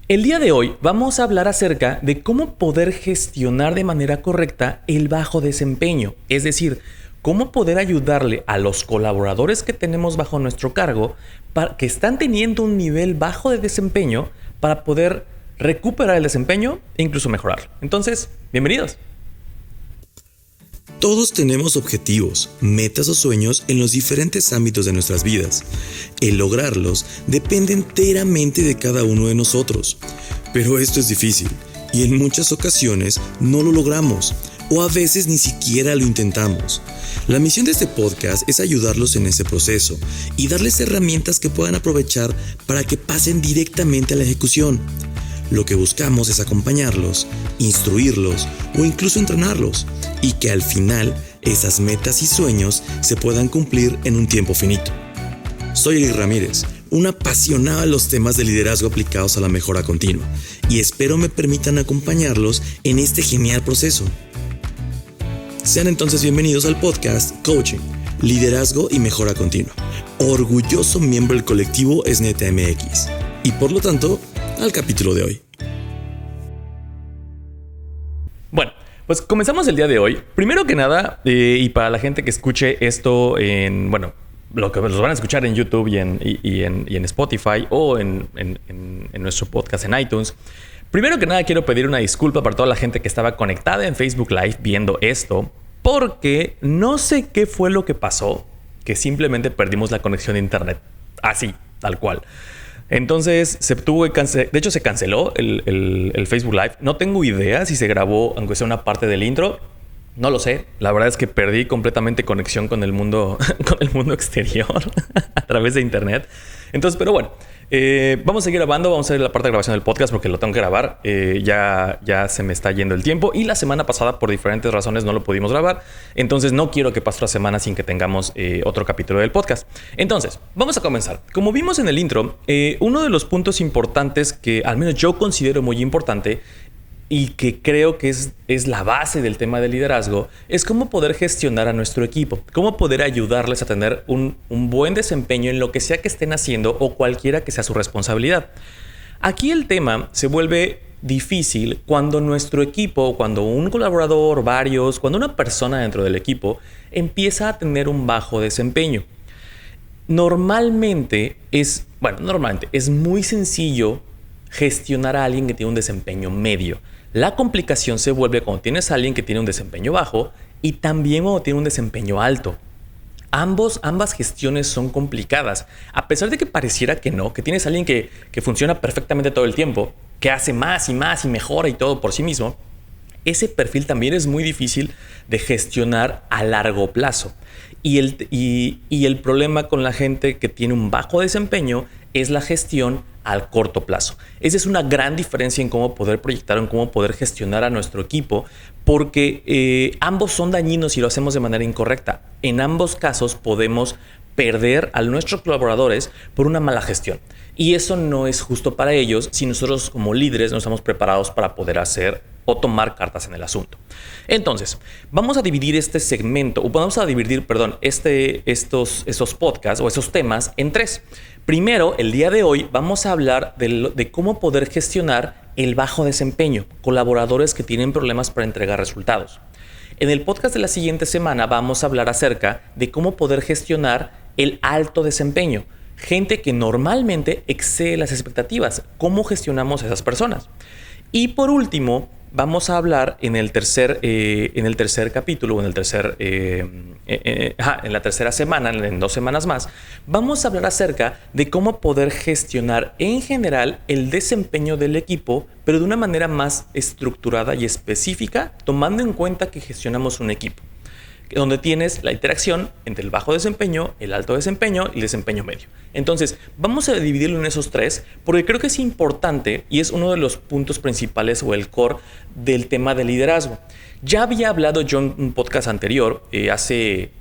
El día de hoy vamos a hablar acerca de cómo poder gestionar de manera correcta el bajo desempeño, es decir, cómo poder ayudarle a los colaboradores que tenemos bajo nuestro cargo que están teniendo un nivel bajo de desempeño para poder recuperar el desempeño e incluso mejorarlo. Entonces, bienvenidos. Todos tenemos objetivos, metas o sueños en los diferentes ámbitos de nuestras vidas. El lograrlos depende enteramente de cada uno de nosotros. Pero esto es difícil y en muchas ocasiones no lo logramos o a veces ni siquiera lo intentamos. La misión de este podcast es ayudarlos en ese proceso y darles herramientas que puedan aprovechar para que pasen directamente a la ejecución. Lo que buscamos es acompañarlos, instruirlos o incluso entrenarlos y que al final esas metas y sueños se puedan cumplir en un tiempo finito. Soy Eli Ramírez, un apasionado de los temas de liderazgo aplicados a la mejora continua y espero me permitan acompañarlos en este genial proceso. Sean entonces bienvenidos al podcast Coaching, Liderazgo y Mejora Continua, orgulloso miembro del colectivo SNETA MX y por lo tanto, al capítulo de hoy. Bueno, pues comenzamos el día de hoy. Primero que nada, y para la gente que escuche esto lo que los van a escuchar en YouTube y en Spotify o en nuestro podcast en iTunes. Primero que nada quiero pedir una disculpa para toda la gente que estaba conectada en Facebook Live viendo esto, porque no sé qué fue lo que pasó, que simplemente perdimos la conexión de internet. Así, tal cual. Entonces de hecho se canceló el Facebook Live. No tengo idea si se grabó, aunque sea una parte del intro. No lo sé. La verdad es que perdí completamente conexión con el mundo, con el mundo exterior a través de internet. Entonces, pero bueno, vamos a seguir grabando. Vamos a hacer la parte de grabación del podcast porque lo tengo que grabar. Ya se me está yendo el tiempo. Y la semana pasada, por diferentes razones, no lo pudimos grabar. Entonces, no quiero que pase otra semana sin que tengamos otro capítulo del podcast. Entonces, vamos a comenzar. Como vimos en el intro, uno de los puntos importantes que al menos yo considero muy importante y que creo que es la base del tema del liderazgo, es cómo poder gestionar a nuestro equipo, cómo poder ayudarles a tener un buen desempeño en lo que sea que estén haciendo o cualquiera que sea su responsabilidad. Aquí el tema se vuelve difícil cuando nuestro equipo, cuando un colaborador, cuando una persona dentro del equipo empieza a tener un bajo desempeño. Normalmente es muy sencillo gestionar a alguien que tiene un desempeño medio. La complicación se vuelve cuando tienes a alguien que tiene un desempeño bajo y también cuando tiene un desempeño alto. Ambas gestiones son complicadas. A pesar de que pareciera que no, que tienes a alguien que funciona perfectamente todo el tiempo, que hace más y más y mejora y todo por sí mismo, ese perfil también es muy difícil de gestionar a largo plazo. Y el problema con la gente que tiene un bajo desempeño es la gestión al corto plazo. Esa es una gran diferencia en cómo poder proyectar, en cómo poder gestionar a nuestro equipo, porque ambos son dañinos si lo hacemos de manera incorrecta. En ambos casos podemos perder a nuestros colaboradores por una mala gestión. Y eso no es justo para ellos si nosotros como líderes no estamos preparados para poder hacer o tomar cartas en el asunto. Entonces, vamos a dividir estos podcasts o estos temas en tres. Primero, el día de hoy vamos a hablar de cómo poder gestionar el bajo desempeño, colaboradores que tienen problemas para entregar resultados. En el podcast de la siguiente semana vamos a hablar acerca de cómo poder gestionar el alto desempeño, gente que normalmente excede las expectativas, cómo gestionamos a esas personas. Y por último, vamos a hablar en la tercera semana, en 2 semanas más, vamos a hablar acerca de cómo poder gestionar en general el desempeño del equipo, pero de una manera más estructurada y específica, tomando en cuenta que gestionamos un equipo, donde tienes la interacción entre el bajo desempeño, el alto desempeño y el desempeño medio. Entonces, vamos a dividirlo en esos tres, porque creo que es importante y es uno de los puntos principales o el core del tema de liderazgo. Ya había hablado yo en un podcast anterior, hace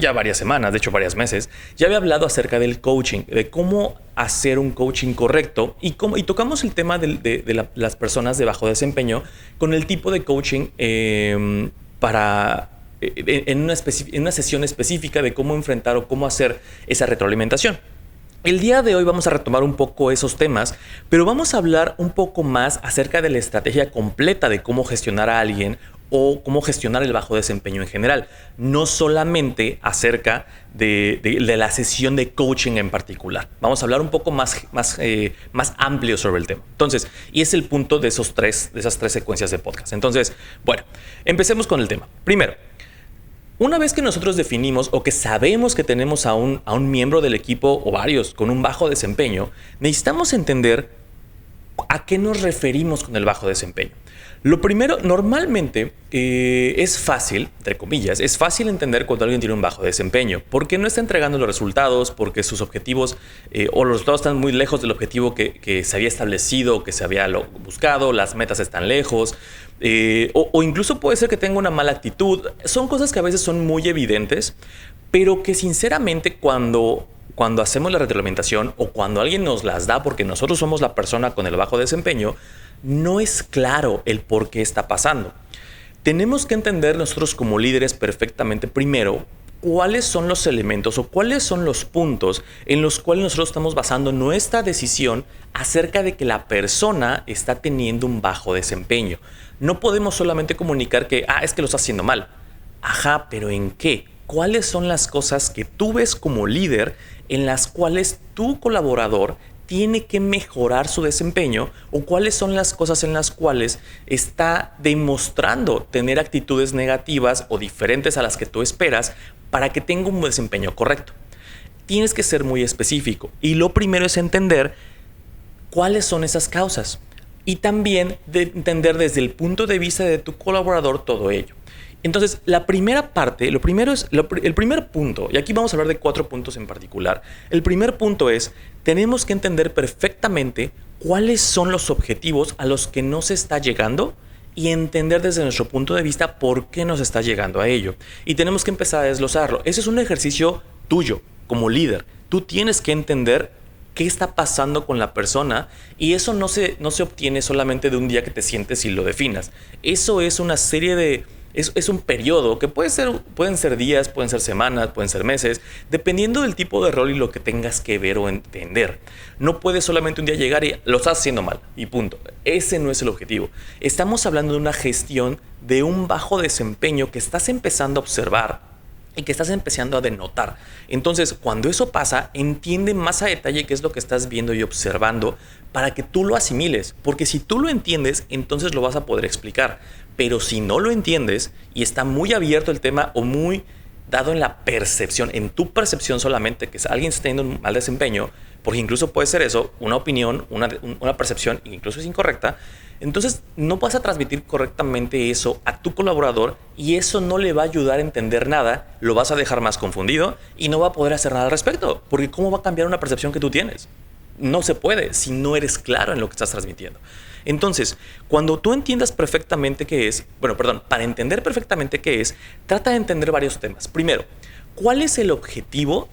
ya varias semanas, de hecho varios meses, ya había hablado acerca del coaching, de cómo hacer un coaching correcto y tocamos el tema de las personas de bajo desempeño con el tipo de coaching en una sesión específica de cómo enfrentar o cómo hacer esa retroalimentación. El día de hoy vamos a retomar un poco esos temas, pero vamos a hablar un poco más acerca de la estrategia completa de cómo gestionar a alguien o cómo gestionar el bajo desempeño en general, no solamente acerca de la sesión de coaching en particular. Vamos a hablar un poco más amplio sobre el tema. Entonces, y es el punto de esas tres secuencias de podcast. Entonces, bueno, empecemos con el tema. Primero, una vez que nosotros definimos o que sabemos que tenemos a un miembro del equipo o varios con un bajo desempeño, necesitamos entender a qué nos referimos con el bajo desempeño. Lo primero, normalmente es fácil, entre comillas, es fácil entender cuando alguien tiene un bajo desempeño, porque no está entregando los resultados, porque sus objetivos o los resultados están muy lejos del objetivo que se había establecido, que se había buscado, las metas están lejos, o incluso puede ser que tenga una mala actitud. Son cosas que a veces son muy evidentes, pero que sinceramente cuando hacemos la retroalimentación o cuando alguien nos las da porque nosotros somos la persona con el bajo desempeño, no es claro el por qué está pasando. Tenemos que entender nosotros como líderes perfectamente primero cuáles son los elementos o cuáles son los puntos en los cuales nosotros estamos basando nuestra decisión acerca de que la persona está teniendo un bajo desempeño. No podemos solamente comunicar que, es que lo está haciendo mal. Ajá, pero ¿en qué? ¿Cuáles son las cosas que tú ves como líder en las cuales tu colaborador tiene que mejorar su desempeño, o cuáles son las cosas en las cuales está demostrando tener actitudes negativas o diferentes a las que tú esperas para que tenga un desempeño correcto? Tienes que ser muy específico y lo primero es entender cuáles son esas causas y también entender desde el punto de vista de tu colaborador todo ello. Entonces, la primera parte, el primer punto, y aquí vamos a hablar de 4 puntos en particular. El primer punto es, tenemos que entender perfectamente cuáles son los objetivos a los que no se está llegando y entender desde nuestro punto de vista por qué nos está llegando a ello. Y tenemos que empezar a desglosarlo. Ese es un ejercicio tuyo como líder. Tú tienes que entender qué está pasando con la persona y eso no se obtiene solamente de un día que te sientes y lo definas. Eso es una serie de... Es un periodo que pueden ser días, pueden ser semanas, pueden ser meses, dependiendo del tipo de rol y lo que tengas que ver o entender. No puedes solamente un día llegar y lo estás haciendo mal y punto. Ese no es el objetivo. Estamos hablando de una gestión de un bajo desempeño que estás empezando a observar y que estás empezando a denotar. Entonces, cuando eso pasa, entiende más a detalle qué es lo que estás viendo y observando para que tú lo asimiles. Porque si tú lo entiendes, entonces lo vas a poder explicar. Pero si no lo entiendes y está muy abierto el tema o muy dado en la percepción, en tu percepción solamente, que alguien está teniendo un mal desempeño, porque incluso puede ser eso, una opinión, una percepción, incluso es incorrecta, entonces no vas a transmitir correctamente eso a tu colaborador y eso no le va a ayudar a entender nada, lo vas a dejar más confundido y no va a poder hacer nada al respecto, porque ¿cómo va a cambiar una percepción que tú tienes? No se puede si no eres claro en lo que estás transmitiendo. Entonces, cuando tú entiendas perfectamente qué es, para entender perfectamente qué es, trata de entender varios temas. Primero, ¿cuál es el objetivo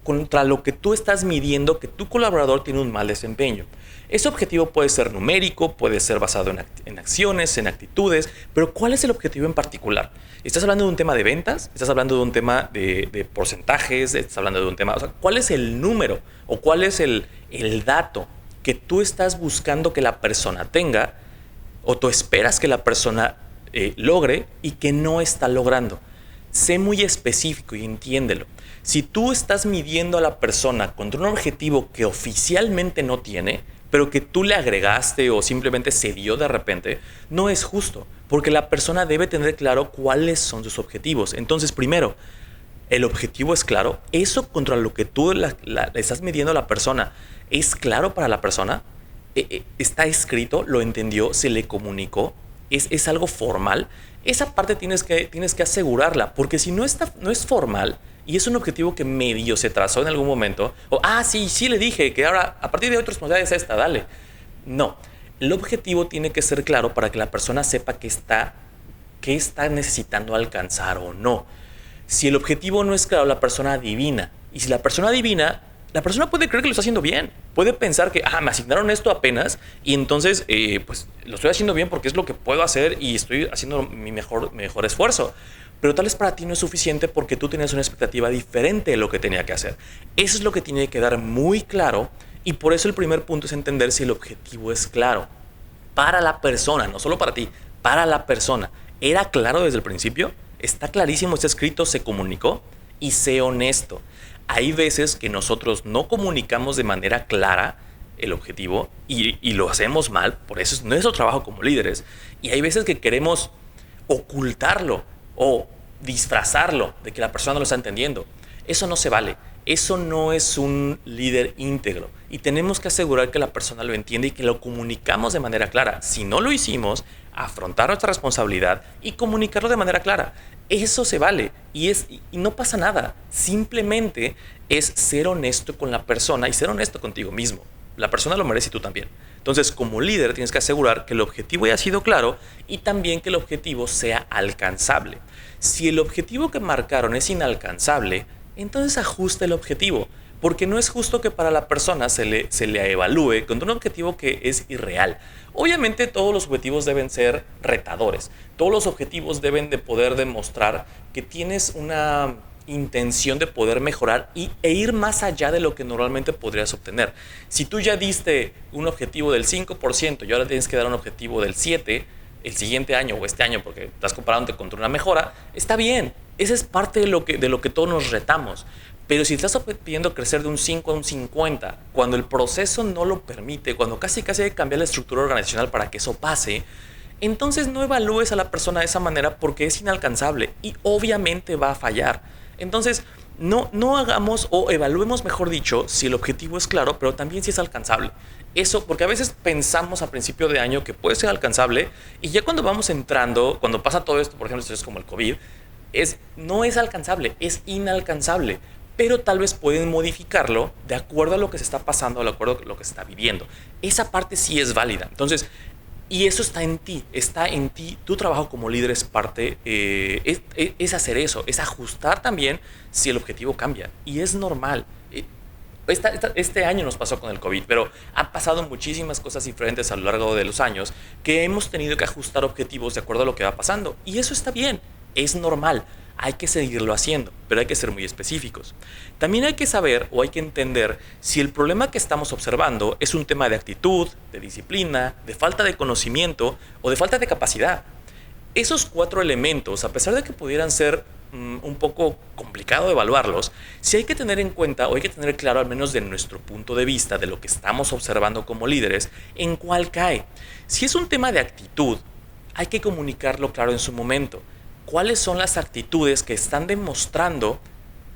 contra lo que tú estás midiendo que tu colaborador tiene un mal desempeño? Ese objetivo puede ser numérico, puede ser basado en acciones, en actitudes, pero ¿cuál es el objetivo en particular? ¿Estás hablando de un tema de ventas? ¿Estás hablando de un tema de porcentajes? ¿Estás hablando de un tema? ¿Cuál es el número o cuál es el dato que tú estás buscando que la persona tenga o tú esperas que la persona logre y que no está logrando? Sé muy específico y entiéndelo. Si tú estás midiendo a la persona contra un objetivo que oficialmente no tiene, pero que tú le agregaste o simplemente se dio de repente, no es justo, porque la persona debe tener claro cuáles son sus objetivos. Entonces, primero, el objetivo es claro. Eso contra lo que tú le estás midiendo a la persona, ¿es claro para la persona? ¿Está escrito? ¿Lo entendió? ¿Se le comunicó? ¿Es algo formal? Esa parte tienes que asegurarla, porque si no es formal y es un objetivo que medio se trazó en algún momento, o sí le dije que ahora a partir de hoy tu responsabilidad es esta, dale. No, el objetivo tiene que ser claro para que la persona sepa qué está necesitando alcanzar o no. Si el objetivo no es claro, la persona adivina, y si la persona adivina, la persona puede creer que lo está haciendo bien. Puede pensar que, me asignaron esto apenas y entonces pues lo estoy haciendo bien porque es lo que puedo hacer y estoy haciendo mi mejor esfuerzo. pero tal vez para ti no es suficiente porque tú tenías una expectativa diferente de lo que tenía que hacer. Eso es lo que tiene que quedar muy claro, y por eso el primer punto es entender si el objetivo es claro para la persona, no solo para ti, para la persona. ¿Era claro desde el principio? ¿Está clarísimo, está escrito, se comunicó? Y sé honesto. Hay veces que nosotros no comunicamos de manera clara el objetivo y lo hacemos mal, por eso es nuestro trabajo como líderes. Y hay veces que queremos ocultarlo o disfrazarlo de que la persona no lo está entendiendo. Eso no se vale. Eso no es un líder íntegro. Y tenemos que asegurar que la persona lo entiende y que lo comunicamos de manera clara. Si no lo hicimos, afrontar nuestra responsabilidad y comunicarlo de manera clara. Eso se vale y no pasa nada. Simplemente es ser honesto con la persona y ser honesto contigo mismo. La persona lo merece y tú también. Entonces, como líder, tienes que asegurar que el objetivo haya sido claro y también que el objetivo sea alcanzable. Si el objetivo que marcaron es inalcanzable, entonces ajusta el objetivo, porque no es justo que para la persona se le evalúe con un objetivo que es irreal. Obviamente todos los objetivos deben ser retadores, todos los objetivos deben de poder demostrar que tienes una intención de poder mejorar e ir más allá de lo que normalmente podrías obtener. Si tú ya diste un objetivo del 5% y ahora tienes que dar un objetivo del 7% el siguiente año o este año porque estás comparándote contra una mejora, está bien. Esa es parte de lo que todos nos retamos. Pero si estás pidiendo crecer de un 5 a un 50, cuando el proceso no lo permite, cuando casi hay que cambiar la estructura organizacional para que eso pase, entonces no evalúes a la persona de esa manera porque es inalcanzable y obviamente va a fallar. Entonces, no hagamos o evaluemos, mejor dicho, si el objetivo es claro, pero también si es alcanzable. Eso, porque a veces pensamos a principio de año que puede ser alcanzable y ya cuando vamos entrando, cuando pasa todo esto, por ejemplo, esto es como el COVID, no es alcanzable, es inalcanzable, pero tal vez pueden modificarlo de acuerdo a lo que se está pasando, de acuerdo a lo que se está viviendo. Esa parte sí es válida. Entonces, y eso está en ti. Tu trabajo como líder es parte, es hacer eso, es ajustar también si el objetivo cambia. Y es normal. Este año nos pasó con el COVID, pero han pasado muchísimas cosas diferentes a lo largo de los años que hemos tenido que ajustar objetivos de acuerdo a lo que va pasando. Y eso está bien, es normal. Hay que seguirlo haciendo, pero hay que ser muy específicos. También hay que saber o hay que entender si el problema que estamos observando es un tema de actitud, de disciplina, de falta de conocimiento o de falta de capacidad. Esos 4 elementos, a pesar de que pudieran ser un poco complicado de evaluarlos, sí hay que tener en cuenta o hay que tener claro, al menos de nuestro punto de vista, de lo que estamos observando como líderes, en cuál cae. Si es un tema de actitud, hay que comunicarlo claro en su momento. ¿Cuáles son las actitudes que están demostrando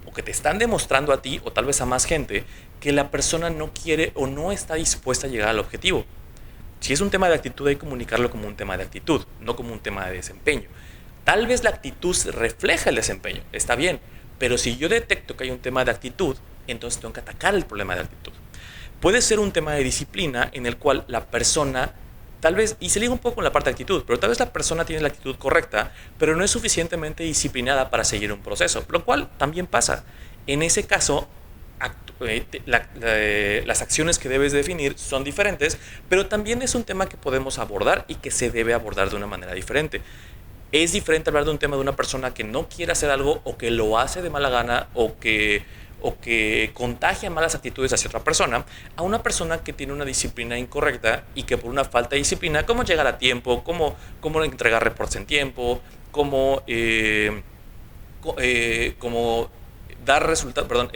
o que te están demostrando a ti o tal vez a más gente que la persona no quiere o no está dispuesta a llegar al objetivo? Si es un tema de actitud, hay que comunicarlo como un tema de actitud, no como un tema de desempeño. Tal vez la actitud refleja el desempeño, está bien, pero si yo detecto que hay un tema de actitud, entonces tengo que atacar el problema de actitud. Puede ser un tema de disciplina en el cual la persona tal vez, y se liga un poco con la parte de actitud, pero tal vez la persona tiene la actitud correcta, pero no es suficientemente disciplinada para seguir un proceso, lo cual también pasa. En ese caso, las acciones que debes definir son diferentes, pero también es un tema que podemos abordar y que se debe abordar de una manera diferente. Es diferente hablar de un tema de una persona que no quiere hacer algo o que lo hace de mala gana o que contagia malas actitudes hacia otra persona, a una persona que tiene una disciplina incorrecta y que por una falta de disciplina, cómo llegar a tiempo, cómo entregar reportes en tiempo, cómo dar resultados,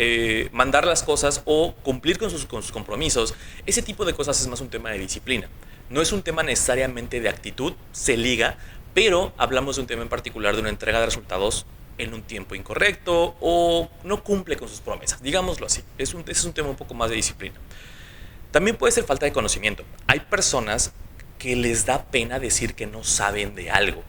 mandar las cosas o cumplir con sus compromisos, ese tipo de cosas es más un tema de disciplina. No es un tema necesariamente de actitud, se liga, pero hablamos de un tema en particular de una entrega de resultados en un tiempo incorrecto o no cumple con sus promesas, digámoslo así. Ese es un tema un poco más de disciplina. También puede ser falta de conocimiento. Hay personas que les da pena decir que no saben de algo.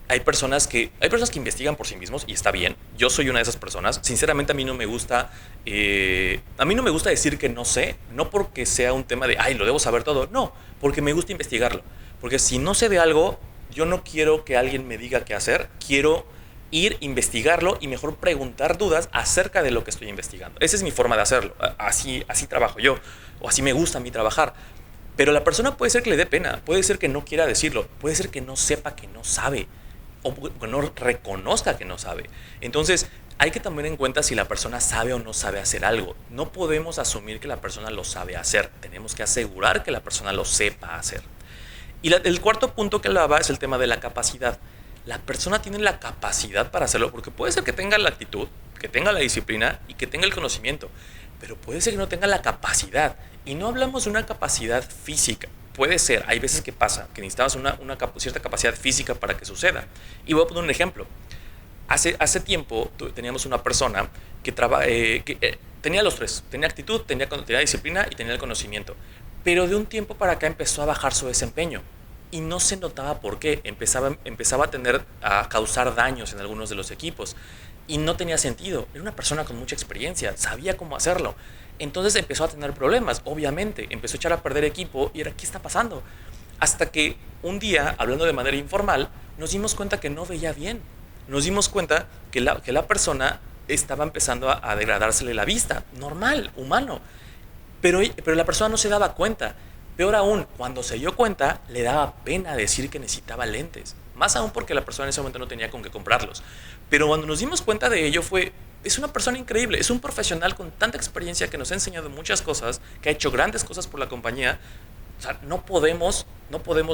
Hay personas que investigan por sí mismos y está bien. Yo soy una de esas personas. Sinceramente a mí no me gusta decir que no sé, no porque sea un tema de lo debo saber todo, no, porque me gusta investigarlo. Porque si no sé de algo, yo no quiero que alguien me diga qué hacer, quiero ir, investigarlo y mejor preguntar dudas acerca de lo que estoy investigando. Esa es mi forma de hacerlo. Así trabajo yo, o así me gusta a mí trabajar. Pero la persona puede ser que le dé pena, puede ser que no quiera decirlo, puede ser que no sepa que no sabe. o que no reconozca que no sabe. Entonces, hay que tomar en cuenta si la persona sabe o no sabe hacer algo. No podemos asumir que la persona lo sabe hacer. Tenemos que asegurar que la persona lo sepa hacer. Y el cuarto punto que hablaba es el tema de la capacidad. La persona tiene la capacidad para hacerlo, porque puede ser que tenga la actitud, que tenga la disciplina y que tenga el conocimiento, pero puede ser que no tenga la capacidad. Y no hablamos de una capacidad física. Puede ser, hay veces que pasa, que necesitamos una cierta capacidad física para que suceda. Y voy a poner un ejemplo. Hace tiempo teníamos una persona que tenía los tres. Tenía actitud, tenía disciplina y tenía el conocimiento. Pero de un tiempo para acá empezó a bajar su desempeño. Y no se notaba por qué. Empezaba a causar daños en algunos de los equipos. Y no tenía sentido. Era una persona con mucha experiencia. Sabía cómo hacerlo. Entonces empezó a tener problemas, obviamente. Empezó a echar a perder equipo y era, ¿qué está pasando? Hasta que un día, hablando de manera informal, nos dimos cuenta que no veía bien. Nos dimos cuenta que la persona estaba empezando a degradársele la vista. Normal, humano. Pero la persona no se daba cuenta. Peor aún, cuando se dio cuenta, le daba pena decir que necesitaba lentes. Más aún porque la persona en ese momento no tenía con qué comprarlos. Pero cuando nos dimos cuenta de ello es una persona increíble, es un profesional con tanta experiencia que nos ha enseñado muchas cosas, que ha hecho grandes cosas por la compañía. O sea, no podemos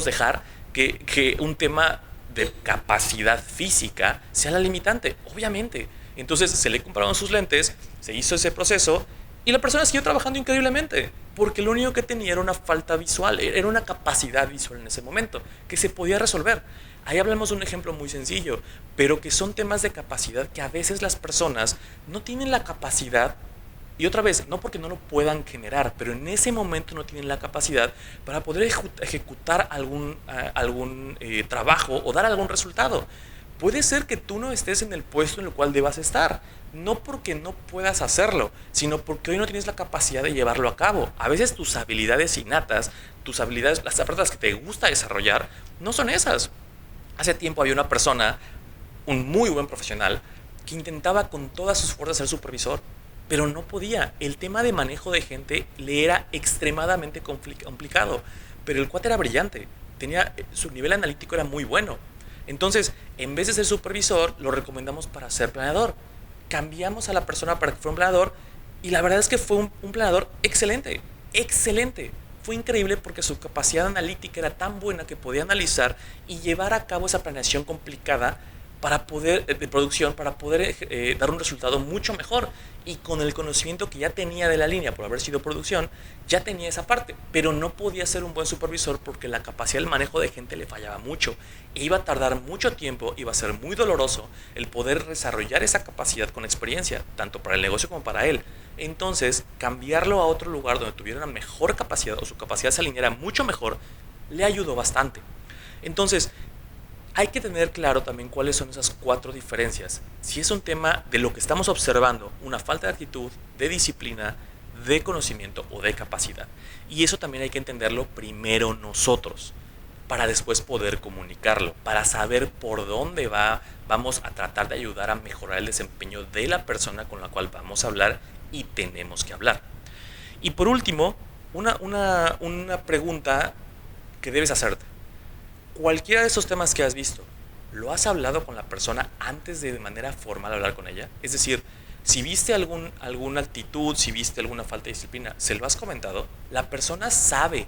dejar que un tema de capacidad física sea la limitante, obviamente. Entonces se le compraron sus lentes, se hizo ese proceso y la persona siguió trabajando increíblemente, porque lo único que tenía era una falta visual, era una capacidad visual en ese momento, que se podía resolver. Ahí hablamos de un ejemplo muy sencillo, pero que son temas de capacidad que a veces las personas no tienen la capacidad, y otra vez, no porque no lo puedan generar, pero en ese momento no tienen la capacidad para poder ejecutar algún trabajo o dar algún resultado. Puede ser que tú no estés en el puesto en el cual debas estar, no porque no puedas hacerlo, sino porque hoy no tienes la capacidad de llevarlo a cabo. A veces tus habilidades innatas, tus habilidades, las que te gusta desarrollar, no son esas. Hace tiempo había una persona, un muy buen profesional, que intentaba con todas sus fuerzas ser supervisor, pero no podía. El tema de manejo de gente le era extremadamente complicado, pero el cuate era brillante, su nivel analítico era muy bueno. Entonces, en vez de ser supervisor, lo recomendamos para ser planeador. Cambiamos a la persona para que fuera un planeador y la verdad es que fue un planeador excelente, excelente. Fue increíble porque su capacidad analítica era tan buena que podía analizar y llevar a cabo esa planeación complicada de producción para poder dar un resultado mucho mejor. Y con el conocimiento que ya tenía de la línea por haber sido producción, ya tenía esa parte, pero no podía ser un buen supervisor porque la capacidad del manejo de gente le fallaba mucho. E iba a tardar mucho tiempo, iba a ser muy doloroso el poder desarrollar esa capacidad con experiencia, tanto para el negocio como para él. Entonces, cambiarlo a otro lugar donde tuviera una mejor capacidad o su capacidad se alineara mucho mejor, le ayudó bastante. Entonces, hay que tener claro también cuáles son esas 4 diferencias. Si es un tema de lo que estamos observando, una falta de actitud, de disciplina, de conocimiento o de capacidad. Y eso también hay que entenderlo primero nosotros, para después poder comunicarlo, para saber por dónde vamos a tratar de ayudar a mejorar el desempeño de la persona con la cual vamos a hablar y tenemos que hablar. Y por último, una pregunta que debes hacerte. Cualquiera de esos temas que has visto, ¿lo has hablado con la persona antes de manera formal hablar con ella? Es decir, si viste alguna actitud, si viste alguna falta de disciplina, ¿se lo has comentado? La persona sabe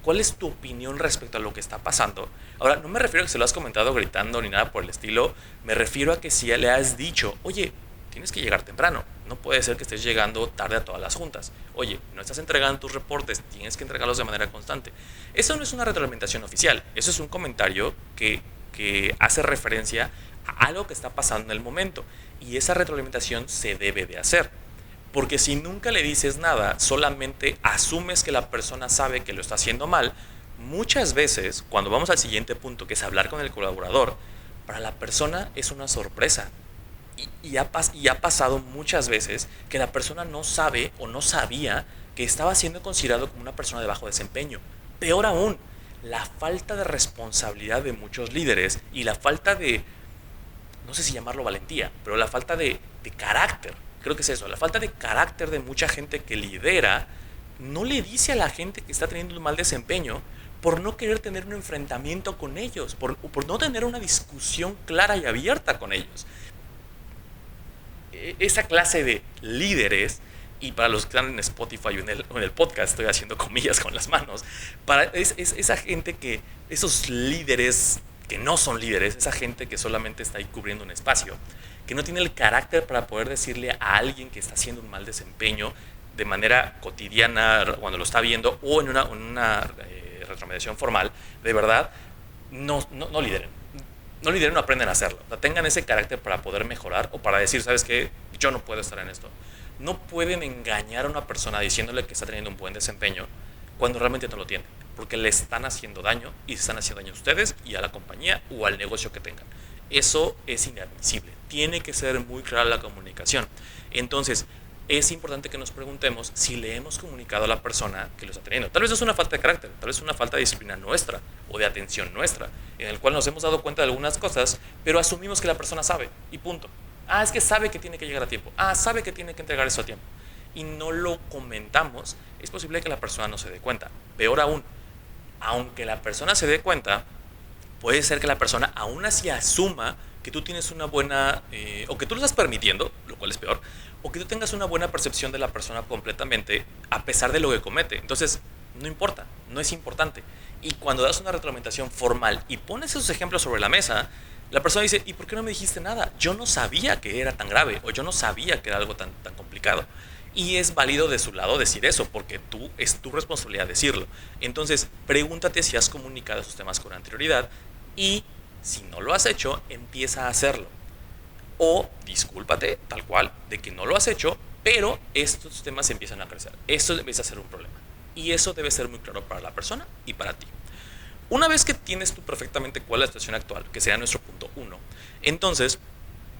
cuál es tu opinión respecto a lo que está pasando. Ahora, no me refiero a que se lo has comentado gritando ni nada por el estilo, me refiero a que si le has dicho, oye, tienes que llegar temprano, no puede ser que estés llegando tarde a todas las juntas. Oye, no estás entregando tus reportes, tienes que entregarlos de manera constante. Eso no es una retroalimentación oficial, eso es un comentario que hace referencia a algo que está pasando en el momento y esa retroalimentación se debe de hacer. Porque si nunca le dices nada, solamente asumes que la persona sabe que lo está haciendo mal, muchas veces, cuando vamos al siguiente punto, que es hablar con el colaborador, para la persona es una sorpresa. Y ha pasado muchas veces que la persona no sabe o no sabía que estaba siendo considerado como una persona de bajo desempeño. Peor aún, la falta de responsabilidad de muchos líderes y la falta de, no sé si llamarlo valentía, pero la falta de carácter, creo que es eso, la falta de carácter de mucha gente que lidera, no le dice a la gente que está teniendo un mal desempeño por no querer tener un enfrentamiento con ellos, por no tener una discusión clara y abierta con ellos. Esa clase de líderes, y para los que están en Spotify o en el podcast, estoy haciendo comillas con las manos, es esa gente esos líderes que no son líderes, esa gente que solamente está ahí cubriendo un espacio, que no tiene el carácter para poder decirle a alguien que está haciendo un mal desempeño de manera cotidiana cuando lo está viendo o en una retroalimentación formal, de verdad, no lideren. No lideren, no aprenden a hacerlo. O sea, tengan ese carácter para poder mejorar o para decir, ¿sabes qué? Yo no puedo estar en esto. No pueden engañar a una persona diciéndole que está teniendo un buen desempeño cuando realmente no lo tiene, porque le están haciendo daño y se están haciendo daño a ustedes y a la compañía o al negocio que tengan. Eso es inadmisible. Tiene que ser muy clara la comunicación. Entonces, es importante que nos preguntemos si le hemos comunicado a la persona que lo está teniendo. Tal vez es una falta de carácter, tal vez es una falta de disciplina nuestra o de atención nuestra, en el cual nos hemos dado cuenta de algunas cosas, pero asumimos que la persona sabe y punto. Es que sabe que tiene que llegar a tiempo. Sabe que tiene que entregar eso a tiempo. Y no lo comentamos, es posible que la persona no se dé cuenta. Peor aún, aunque la persona se dé cuenta, puede ser que la persona aún así asuma que tú tienes una buena, o que tú lo estás permitiendo, lo cual es peor, o que tú tengas una buena percepción de la persona completamente, a pesar de lo que comete. Entonces, no importa, no es importante. Y cuando das una retroalimentación formal y pones esos ejemplos sobre la mesa, la persona dice, ¿y por qué no me dijiste nada? Yo no sabía que era tan grave, o yo no sabía que era algo tan complicado. Y es válido de su lado decir eso, porque es tu responsabilidad decirlo. Entonces, pregúntate si has comunicado esos temas con anterioridad y si no lo has hecho, empieza a hacerlo. O discúlpate, tal cual, de que no lo has hecho, pero estos temas empiezan a crecer. Esto empieza a ser un problema. Y eso debe ser muy claro para la persona y para ti. Una vez que tienes tú perfectamente cuál es la situación actual, que sería nuestro punto 1, entonces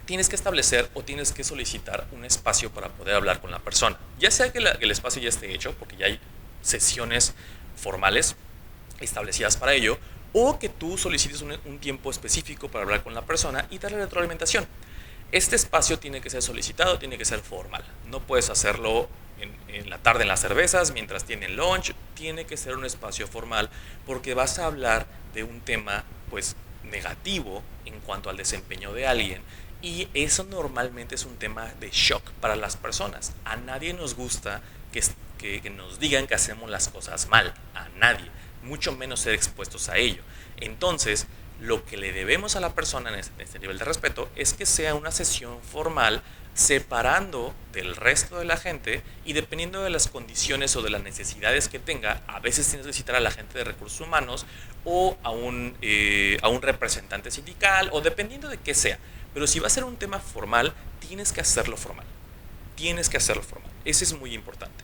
tienes que establecer o tienes que solicitar un espacio para poder hablar con la persona. Ya sea que el espacio ya esté hecho, porque ya hay sesiones formales establecidas para ello, o que tú solicites un tiempo específico para hablar con la persona y darle retroalimentación. Este espacio tiene que ser solicitado, tiene que ser formal. No puedes hacerlo en la tarde en las cervezas, mientras tienen lunch. Tiene que ser un espacio formal porque vas a hablar de un tema pues negativo en cuanto al desempeño de alguien, y eso normalmente es un tema de shock para las personas. A nadie nos gusta que nos digan que hacemos las cosas mal, a nadie, mucho menos ser expuestos a ello. Entonces, lo que le debemos a la persona en este nivel de respeto es que sea una sesión formal, separando del resto de la gente, y dependiendo de las condiciones o de las necesidades que tenga, a veces tienes que citar a la gente de recursos humanos o a un representante sindical, o dependiendo de qué sea. Pero si va a ser un tema formal, tienes que hacerlo formal. Tienes que hacerlo formal. Eso es muy importante.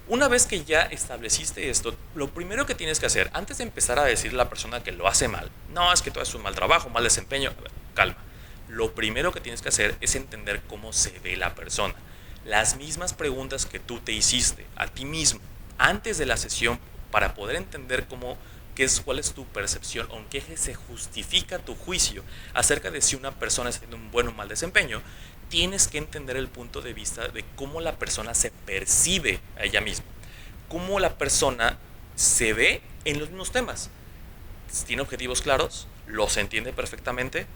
Una vez que ya estableciste esto, lo primero que tienes que hacer, antes de empezar a decirle a la persona que lo hace mal, no, es que tú haces un mal trabajo, mal desempeño, a ver, calma. Lo primero que tienes que hacer es entender cómo se ve la persona. Las mismas preguntas que tú te hiciste a ti mismo antes de la sesión, para poder entender cuál es tu percepción o en qué se justifica tu juicio acerca de si una persona está teniendo un buen o mal desempeño. Tienes que entender el punto de vista de cómo la persona se percibe a ella misma, cómo la persona se ve en los mismos temas. Tiene objetivos claros, los entiende perfectamente.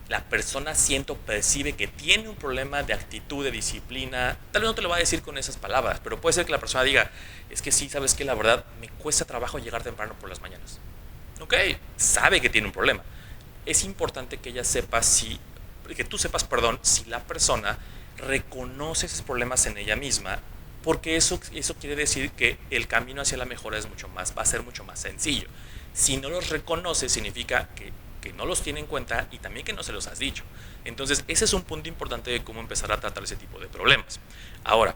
La persona percibe que tiene un problema de actitud, de disciplina. Tal vez no te lo va a decir con esas palabras, pero puede ser que la persona diga, es que sí, sabes que la verdad me cuesta trabajo llegar temprano por las mañanas. Ok, sabe que tiene un problema. Es importante que tú sepas, si la persona reconoce esos problemas en ella misma, porque eso quiere decir que el camino hacia la mejora va a ser mucho más sencillo. Si no los reconoce, significa que no los tiene en cuenta y también que no se los has dicho. Entonces, ese es un punto importante de cómo empezar a tratar ese tipo de problemas. Ahora,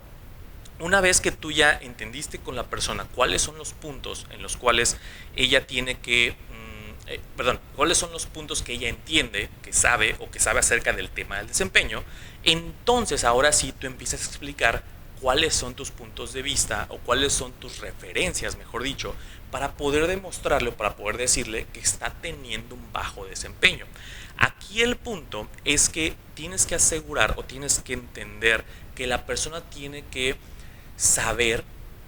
una vez que tú ya entendiste con la persona cuáles son los puntos en los cuales ella tiene que cuáles son los puntos que ella entiende, que sabe acerca del tema del desempeño, entonces ahora sí tú empiezas a explicar cuáles son tus puntos de vista o cuáles son tus referencias, mejor dicho, para poder demostrarle o para poder decirle que está teniendo un bajo desempeño. Aquí el punto es que tienes que asegurar o tienes que entender que la persona tiene que saber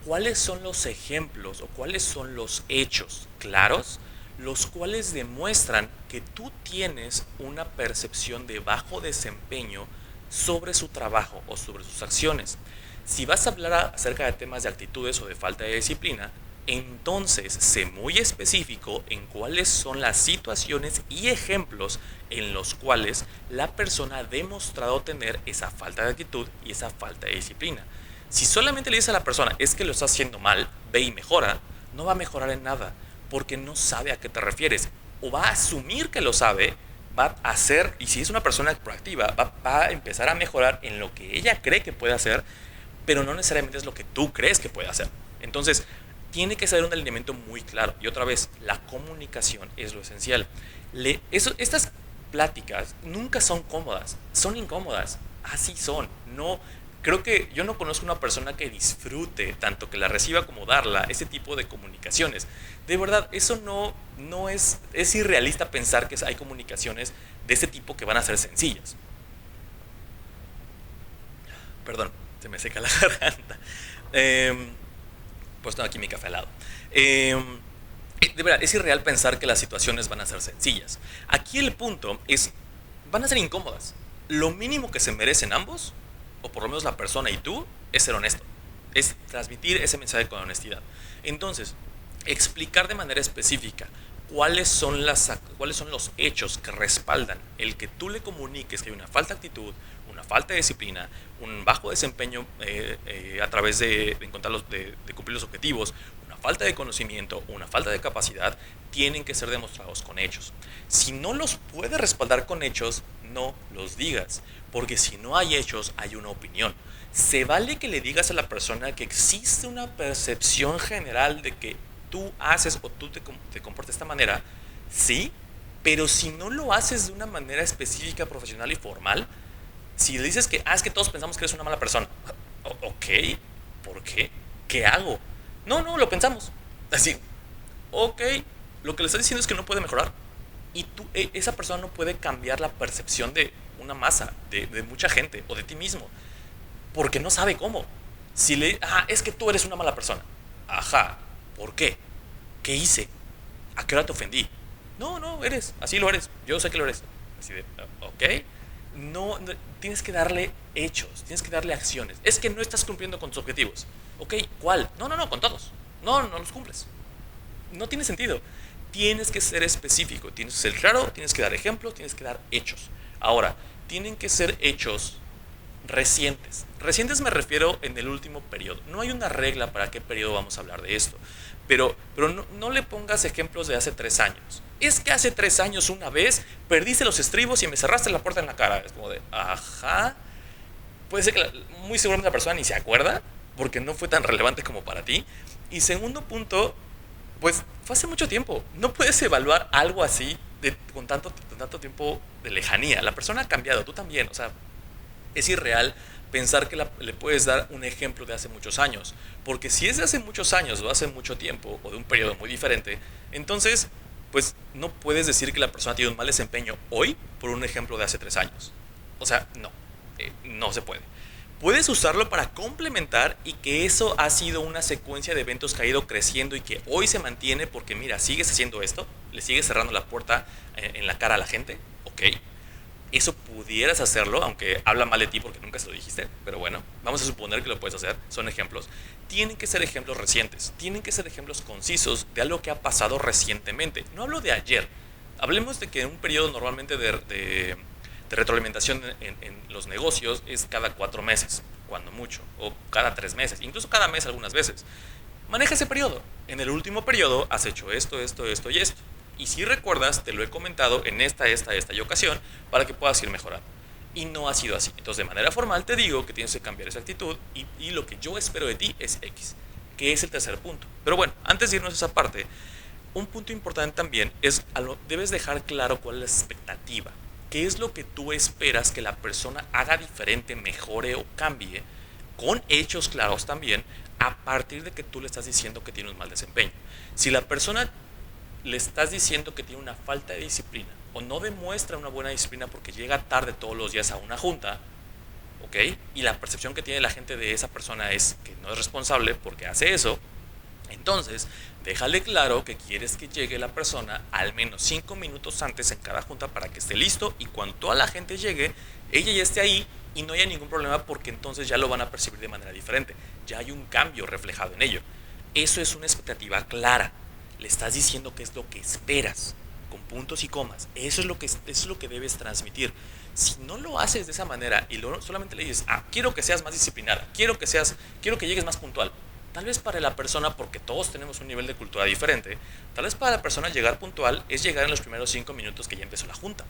¿cuáles son los ejemplos o cuáles son los hechos claros los cuales demuestran que tú tienes una percepción de bajo desempeño sobre su trabajo o sobre sus acciones? Si vas a hablar acerca de temas de actitudes o de falta de disciplina, entonces sé muy específico en cuáles son las situaciones y ejemplos en los cuales la persona ha demostrado tener esa falta de actitud y esa falta de disciplina. Si solamente le dices a la persona, es que lo está haciendo mal, ve y mejora, no va a mejorar en nada, porque no sabe a qué te refieres, o va a asumir que lo sabe, va a hacer, y si es una persona proactiva, va a empezar a mejorar en lo que ella cree que puede hacer, pero no necesariamente es lo que tú crees que puede hacer. Entonces, tiene que ser un alineamiento muy claro. Y otra vez, la comunicación es lo esencial. Estas pláticas nunca son cómodas, son incómodas, así son. No, creo que yo no conozco una persona que disfrute tanto que la reciba como darla, ese tipo de comunicaciones. De verdad, eso no es irrealista pensar que hay comunicaciones de este tipo que van a ser sencillas. Perdón, se me seca la garganta. Pues tengo aquí mi café al lado. De verdad, es irreal pensar que las situaciones van a ser sencillas. Aquí el punto es, van a ser incómodas. Lo mínimo que se merecen ambos, o por lo menos la persona y tú, es ser honesto. Es transmitir ese mensaje con honestidad. Entonces, explicar de manera específica cuáles son los hechos que respaldan el que tú le comuniques que hay una falta de actitud, una falta de disciplina, un bajo desempeño a través de cumplir los objetivos, una falta de conocimiento, una falta de capacidad, tienen que ser demostrados con hechos. Si no los puedes respaldar con hechos, no los digas, porque si no hay hechos, hay una opinión. Se vale que le digas a la persona que existe una percepción general de que tú haces o tú te comportas de esta manera, sí, pero si no lo haces de una manera específica, profesional y formal, si le dices que, es que todos pensamos que eres una mala persona, ok, ¿por qué? ¿Qué hago? No, lo pensamos. Así, ok, lo que le estás diciendo es que no puede mejorar. Y esa persona no puede cambiar la percepción de una masa, de mucha gente o de ti mismo, porque no sabe cómo. Si es que tú eres una mala persona. Ajá, ¿por qué? ¿Qué hice? ¿A qué hora te ofendí? No, así lo eres. Yo sé que lo eres. Así de, ok. No, tienes que darle hechos, tienes que darle acciones. Es que no estás cumpliendo con tus objetivos. Ok, ¿cuál? No, con todos. No los cumples. No tiene sentido. Tienes que ser específico, tienes que ser claro, tienes que dar ejemplos, tienes que dar hechos. Ahora, tienen que ser hechos recientes. Recientes me refiero en el último periodo. No hay una regla para qué periodo vamos a hablar de esto. Pero no le pongas ejemplos de hace 3 años. Es que hace 3 años una vez perdiste los estribos y me cerraste la puerta en la cara. Es como de, ajá. Puede ser que muy seguramente la persona ni se acuerda porque no fue tan relevante como para ti. Y segundo punto, pues fue hace mucho tiempo. No puedes evaluar algo así con tanto tiempo de lejanía. La persona ha cambiado, tú también. O sea, es irreal pensar que le puedes dar un ejemplo de hace muchos años, porque si es de hace muchos años o hace mucho tiempo o de un periodo muy diferente, entonces pues no puedes decir que la persona tiene un mal desempeño hoy por un ejemplo de hace 3 años. O sea, no se puede. Puedes usarlo para complementar y que eso ha sido una secuencia de eventos que ha ido creciendo y que hoy se mantiene porque mira, sigues haciendo esto, le sigues cerrando la puerta en la cara a la gente, ok. Eso pudieras hacerlo, aunque habla mal de ti porque nunca se lo dijiste, pero bueno, vamos a suponer que lo puedes hacer, son ejemplos. Tienen que ser ejemplos recientes, tienen que ser ejemplos concisos de algo que ha pasado recientemente. No hablo de ayer, hablemos de que en un periodo normalmente de retroalimentación en los negocios es cada 4 meses, cuando mucho, o cada 3 meses, incluso cada mes algunas veces. Maneja ese periodo. En el último periodo has hecho esto y esto. Y si recuerdas, te lo he comentado en esta y ocasión para que puedas ir mejorando. Y no ha sido así. Entonces, de manera formal te digo que tienes que cambiar esa actitud y lo que yo espero de ti es X, que es el tercer punto. Pero bueno, antes de irnos a esa parte, un punto importante también es, debes dejar claro cuál es la expectativa. ¿Qué es lo que tú esperas que la persona haga diferente, mejore o cambie? Con hechos claros también, a partir de que tú le estás diciendo que tiene un mal desempeño. Si la persona le estás diciendo que tiene una falta de disciplina o no demuestra una buena disciplina porque llega tarde todos los días a una junta, ¿ok? Y la percepción que tiene la gente de esa persona es que no es responsable porque hace eso, entonces déjale claro que quieres que llegue la persona al menos 5 minutos antes en cada junta para que esté listo y cuando toda la gente llegue, ella ya esté ahí y no haya ningún problema porque entonces ya lo van a percibir de manera diferente. Ya hay un cambio reflejado en ello. Eso es una expectativa clara. Le estás diciendo qué es lo que esperas, con puntos y comas. Eso es lo que debes transmitir. Si no lo haces de esa manera y solamente le dices, quiero que seas más disciplinada, quiero que llegues más puntual. Tal vez para la persona, porque todos tenemos un nivel de cultura diferente, tal vez para la persona llegar puntual es llegar en los primeros 5 minutos que ya empezó la junta.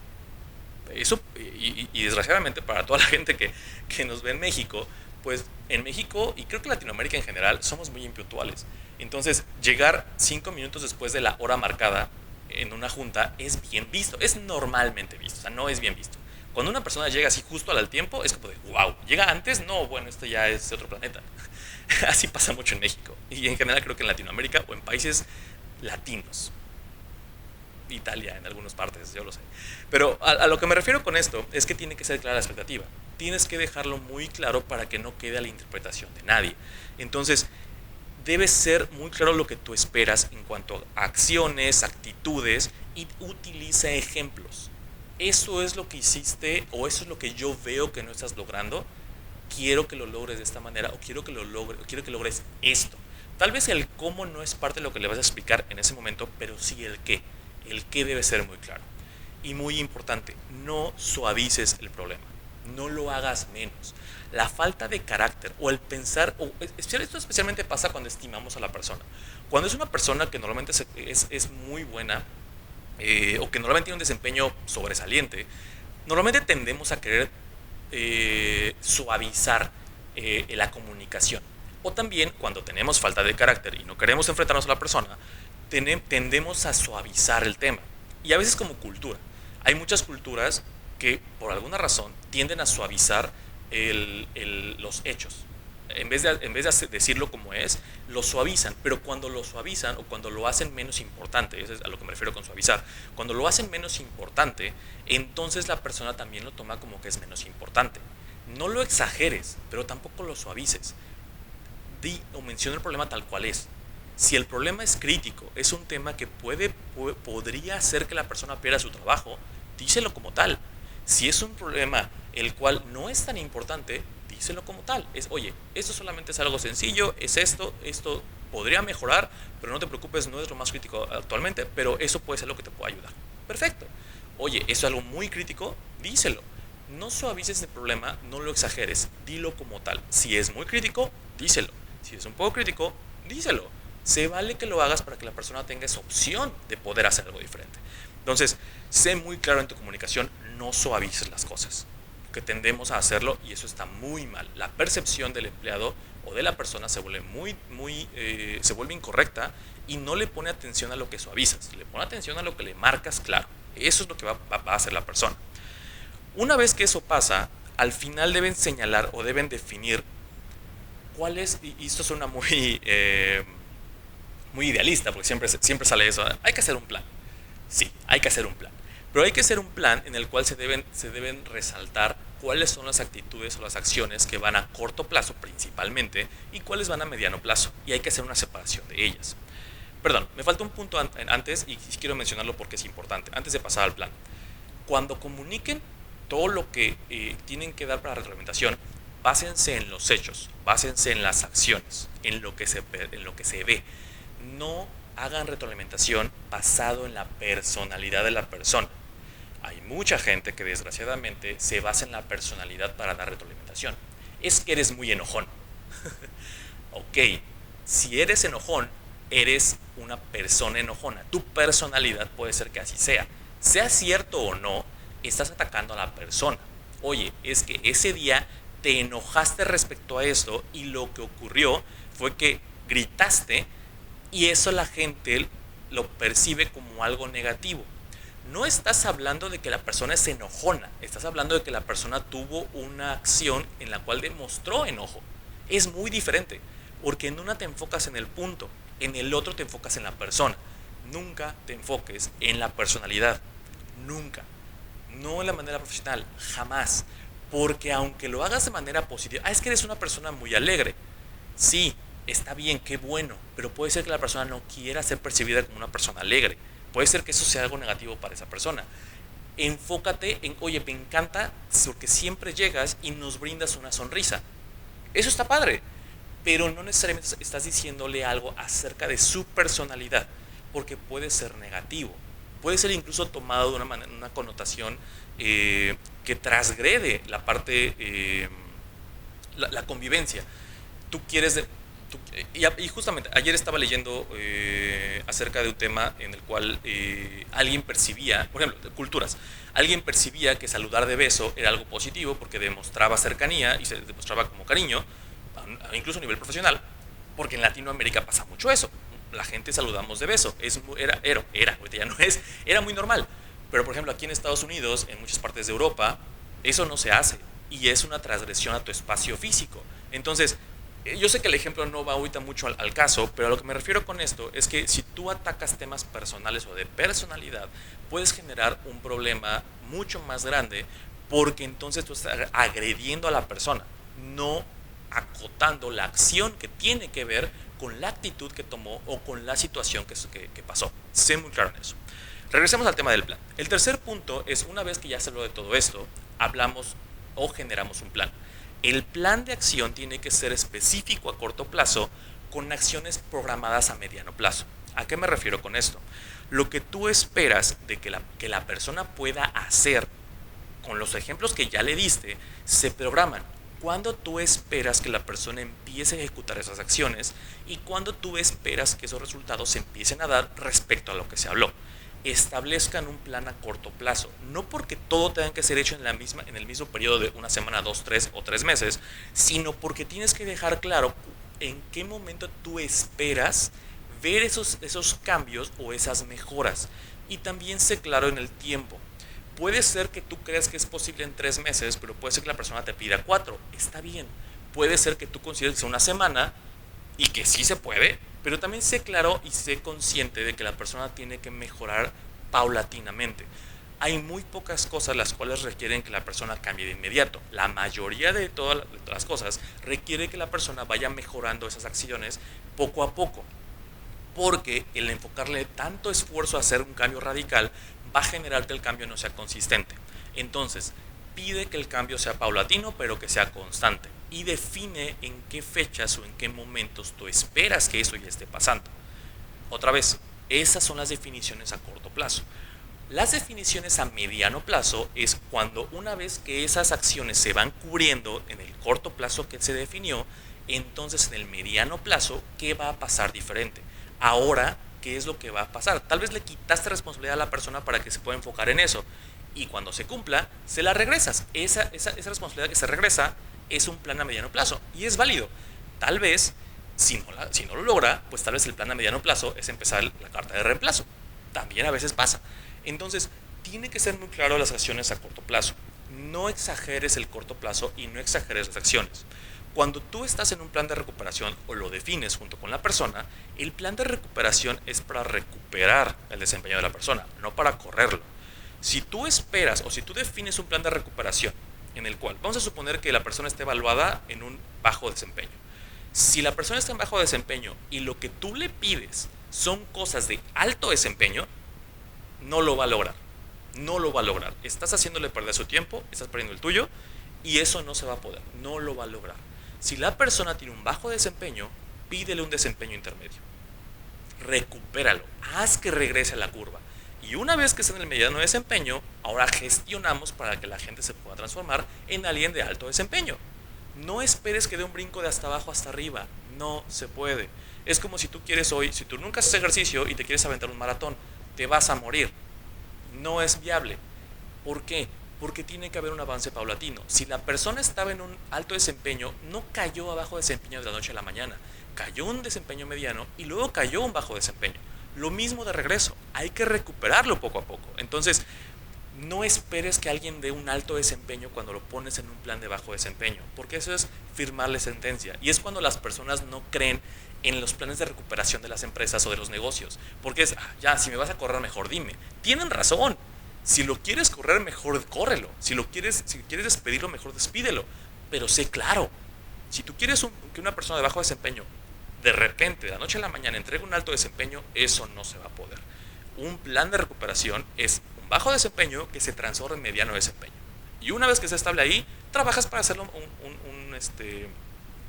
Eso, y desgraciadamente para toda la gente que nos ve en México, pues en México y creo que Latinoamérica en general somos muy impuntuales. Entonces, llegar 5 minutos después de la hora marcada en una junta es bien visto, es normalmente visto, o sea, no es bien visto. Cuando una persona llega así justo al tiempo, es como de, wow, llega antes, no, bueno, esto ya es de otro planeta. Así pasa mucho en México y en general creo que en Latinoamérica o en países latinos. Italia en algunas partes, yo lo sé. Pero a lo que me refiero con esto es que tiene que ser clara la expectativa. Tienes que dejarlo muy claro para que no quede a la interpretación de nadie. Entonces, debe ser muy claro lo que tú esperas en cuanto a acciones, actitudes y utiliza ejemplos. Eso es lo que hiciste o eso es lo que yo veo que no estás logrando. Quiero que lo logres de esta manera o quiero que logres esto. Tal vez el cómo no es parte de lo que le vas a explicar en ese momento, pero sí el qué. El qué debe ser muy claro. Y muy importante, no suavices el problema. No lo hagas menos. La falta de carácter o el pensar, esto especialmente pasa cuando estimamos a la persona. Cuando es una persona que normalmente es muy buena o que normalmente tiene un desempeño sobresaliente, normalmente tendemos a querer suavizar la comunicación. O también cuando tenemos falta de carácter y no queremos enfrentarnos a la persona, tendemos a suavizar el tema. Y a veces como cultura. Hay muchas culturas que por alguna razón tienden a suavizar los hechos. En vez de decirlo como es, lo suavizan. Pero cuando lo suavizan o cuando lo hacen menos importante, eso es a lo que me refiero con suavizar, cuando lo hacen menos importante, entonces la persona también lo toma como que es menos importante. No lo exageres, pero tampoco lo suavices. Di o menciona el problema tal cual es. Si el problema es crítico, es un tema que podría hacer que la persona pierda su trabajo, díselo como tal. Si es un problema el cual no es tan importante, díselo como tal. Oye, esto solamente es algo sencillo, es esto podría mejorar, pero no te preocupes, no es lo más crítico actualmente, pero eso puede ser lo que te pueda ayudar. Perfecto. Oye, eso es algo muy crítico, díselo. No suavices el problema, no lo exageres, dilo como tal. Si es muy crítico, díselo. Si es un poco crítico, díselo. Se vale que lo hagas para que la persona tenga esa opción de poder hacer algo diferente. Entonces, sé muy claro en tu comunicación, no suavices las cosas, que tendemos a hacerlo y eso está muy mal. La percepción del empleado o de la persona se vuelve se vuelve incorrecta y no le pone atención a lo que suavizas, le pone atención a lo que le marcas claro. Eso es lo que va a hacer la persona. Una vez que eso pasa, al final deben señalar o deben definir cuál es, y esto suena muy idealista, porque siempre sale eso, hay que hacer un plan. Sí, hay que hacer un plan. Pero hay que hacer un plan en el cual se deben resaltar cuáles son las actitudes o las acciones que van a corto plazo principalmente y cuáles van a mediano plazo. Y hay que hacer una separación de ellas. Perdón, me falta un punto antes y quiero mencionarlo porque es importante, antes de pasar al plan. Cuando comuniquen todo lo que tienen que dar para la reglamentación, básense en los hechos, básense en las acciones, en lo que se ve. No hagan retroalimentación basado en la personalidad de la persona. Hay mucha gente que desgraciadamente se basa en la personalidad para dar retroalimentación. Es que eres muy enojón. Ok, si eres enojón, eres una persona enojona. Tu personalidad puede ser que así sea. Sea cierto o no, estás atacando a la persona. Oye, es que ese día te enojaste respecto a esto y lo que ocurrió fue que gritaste y eso la gente lo percibe como algo negativo. No estás hablando de que la persona es enojona, estás hablando de que la persona tuvo una acción en la cual demostró enojo. Es muy diferente, porque en una te enfocas en el punto, en el otro te enfocas en la persona. Nunca te enfoques en la personalidad, nunca. No en la manera profesional, jamás. Porque aunque lo hagas de manera positiva, es que eres una persona muy alegre. Sí, está bien, qué bueno, pero puede ser que la persona no quiera ser percibida como una persona alegre. Puede ser que eso sea algo negativo para esa persona. Enfócate en, oye, me encanta porque siempre llegas y nos brindas una sonrisa. Eso está padre, pero no necesariamente estás diciéndole algo acerca de su personalidad, porque puede ser negativo. Puede ser incluso tomado de una connotación que transgrede la parte, la convivencia. Tú quieres y justamente ayer estaba leyendo acerca de un tema en el cual alguien percibía, por ejemplo, culturas, alguien percibía que saludar de beso era algo positivo porque demostraba cercanía y se demostraba como cariño, incluso a nivel profesional, porque en Latinoamérica pasa mucho eso. La gente saludamos de beso, ahorita ya no es, era muy normal. Pero por ejemplo aquí en Estados Unidos, en muchas partes de Europa, eso no se hace y es una transgresión a tu espacio físico. Entonces, yo sé que el ejemplo no va ahorita mucho al caso, pero a lo que me refiero con esto es que si tú atacas temas personales o de personalidad, puedes generar un problema mucho más grande porque entonces tú estás agrediendo a la persona, no acotando la acción que tiene que ver con la actitud que tomó o con la situación que pasó. Sé muy claro en eso. Regresemos al tema del plan. El tercer punto es, una vez que ya se habló de todo esto, hablamos o generamos un plan. El plan de acción tiene que ser específico a corto plazo con acciones programadas a mediano plazo. ¿A qué me refiero con esto? Lo que tú esperas de que la persona pueda hacer con los ejemplos que ya le diste, se programan. Cuando tú esperas que la persona empiece a ejecutar esas acciones y cuando tú esperas que esos resultados se empiecen a dar respecto a lo que se habló. Establezcan un plan a corto plazo, no porque todo tenga que ser hecho en el mismo periodo de una semana, 2, 3 o 3 meses, sino porque tienes que dejar claro en qué momento tú esperas ver esos cambios o esas mejoras. Y también sé claro en el tiempo. Puede ser que tú creas que es posible en 3 meses, pero puede ser que la persona te pida 4. Está bien. Puede ser que tú consideres que sea una semana y que sí se puede, pero también sé claro y sé consciente de que la persona tiene que mejorar paulatinamente. Hay muy pocas cosas las cuales requieren que la persona cambie de inmediato. La mayoría de todas las cosas requiere que la persona vaya mejorando esas acciones poco a poco. Porque el enfocarle tanto esfuerzo a hacer un cambio radical va a generar que el cambio no sea consistente. Entonces, pide que el cambio sea paulatino, pero que sea constante. Y define en qué fechas o en qué momentos tú esperas que eso ya esté pasando. Otra vez, esas son las definiciones a corto plazo. Las definiciones a mediano plazo es cuando una vez que esas acciones se van cubriendo en el corto plazo que se definió, entonces en el mediano plazo, ¿qué va a pasar diferente? Ahora, ¿qué es lo que va a pasar? Tal vez le quitaste responsabilidad a la persona para que se pueda enfocar en eso. Y cuando se cumpla, se la regresas. Esa responsabilidad que se regresa es un plan a mediano plazo. Y es válido. Tal vez, si no lo logra, pues tal vez el plan a mediano plazo es empezar la carta de reemplazo. También a veces pasa. Entonces, tiene que ser muy claro las acciones a corto plazo. No exageres el corto plazo y no exageres las acciones. Cuando tú estás en un plan de recuperación o lo defines junto con la persona, el plan de recuperación es para recuperar el desempeño de la persona, no para correrlo. Si tú esperas o si tú defines un plan de recuperación en el cual, vamos a suponer que la persona esté evaluada en un bajo desempeño. Si la persona está en bajo desempeño y lo que tú le pides son cosas de alto desempeño, no lo va a lograr. No lo va a lograr. Estás haciéndole perder su tiempo, estás perdiendo el tuyo y eso no se va a poder. No lo va a lograr. Si la persona tiene un bajo desempeño, pídele un desempeño intermedio. Recupéralo. Haz que regrese a la curva. Y una vez que esté en el mediano desempeño, ahora gestionamos para que la gente se pueda transformar en alguien de alto desempeño. No esperes que dé un brinco de hasta abajo hasta arriba. No se puede. Es como si tú quieres hoy, si tú nunca haces ejercicio y te quieres aventar un maratón, te vas a morir. No es viable. ¿Por qué? Porque tiene que haber un avance paulatino. Si la persona estaba en un alto desempeño, no cayó a bajo desempeño de la noche a la mañana. Cayó un desempeño mediano y luego cayó un bajo desempeño. Lo mismo de regreso. Hay que recuperarlo poco a poco. Entonces, no esperes que alguien dé un alto desempeño cuando lo pones en un plan de bajo desempeño, porque eso es firmarle sentencia. Y es cuando las personas no creen en los planes de recuperación de las empresas o de los negocios. Porque es, ya, si me vas a correr mejor, dime. Tienen razón. Si lo quieres correr, mejor córrelo. Si quieres despedirlo, mejor despídelo. Pero sé claro. Si tú quieres que una persona de bajo desempeño de repente, de la noche a la mañana, entregue un alto desempeño, eso no se va a poder. Un plan de recuperación es un bajo desempeño que se transforma en mediano desempeño. Y una vez que se estable ahí, trabajas para hacerlo